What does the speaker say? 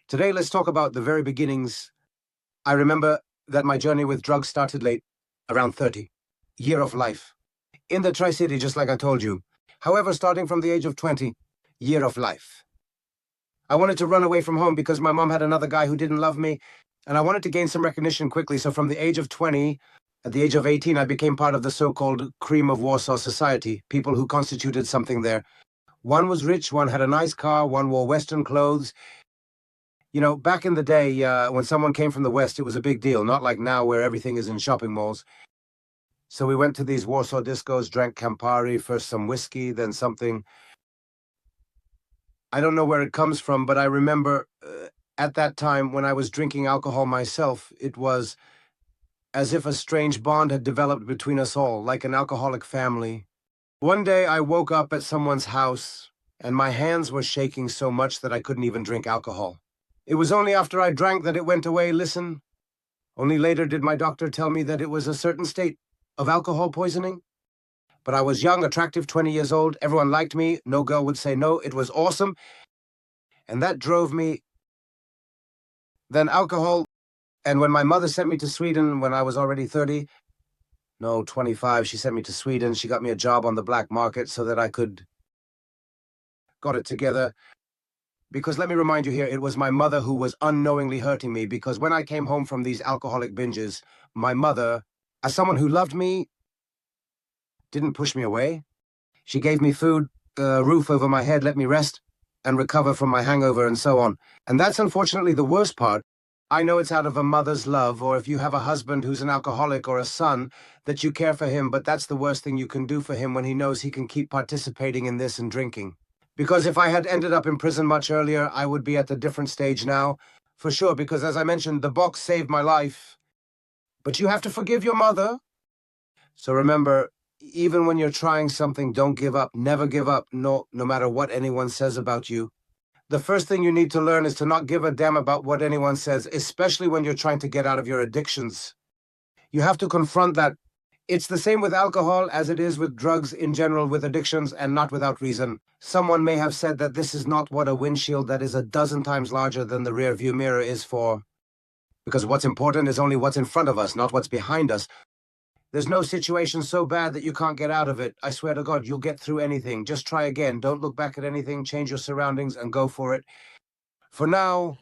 Today, let's talk about the very beginnings. I remember that my journey with drugs started late, around 30, year of life. In the Tri-City, just like I told you. However, starting from the age of 20, year of life. I wanted to run away from home because my mom had another guy who didn't love me, and I wanted to gain some recognition quickly. So from the age of 20, at the age of 18, I became part of the so-called cream of Warsaw society, people who constituted something there. One was rich, one had a nice car, one wore Western clothes. You know, back in the day, when someone came from the West, it was a big deal, not like now where everything is in shopping malls. So we went to these Warsaw discos, drank Campari, first some whiskey, then something. I don't know where it comes from, but I remember at that time when I was drinking alcohol myself, it was as if a strange bond had developed between us all, like an alcoholic family. One day I woke up at someone's house, and my hands were shaking so much that I couldn't even drink alcohol. It was only after I drank that it went away. Listen, only later did my doctor tell me that it was a certain state of alcohol poisoning. But I was young, attractive, 20 years old. Everyone liked me. No girl would say no. It was awesome. And that drove me. Then alcohol. And when my mother sent me to Sweden when I was already 30, no, 25, she sent me to Sweden. She got me a job on the black market so that I could got it together. Because let me remind you here, it was my mother who was unknowingly hurting me, because when I came home from these alcoholic binges, my mother, as someone who loved me, didn't push me away. She gave me food, a roof over my head, let me rest and recover from my hangover and so on. And that's unfortunately the worst part. I know it's out of a mother's love, or if you have a husband who's an alcoholic or a son, that you care for him, but that's the worst thing you can do for him when he knows he can keep participating in this and drinking. Because if I had ended up in prison much earlier, I would be at a different stage now, for sure, because as I mentioned, the box saved my life. But you have to forgive your mother. So remember, even when you're trying something, don't give up. Never give up, no matter what anyone says about you. The first thing you need to learn is to not give a damn about what anyone says, especially when you're trying to get out of your addictions. You have to confront that. It's the same with alcohol as it is with drugs in general, with addictions, and not without reason. Someone may have said that this is not what a windshield that is a dozen times larger than the rear view mirror is for. Because what's important is only what's in front of us, not what's behind us. There's no situation so bad that you can't get out of it. I swear to God, you'll get through anything. Just try again. Don't look back at anything, change your surroundings, and go for it. For now,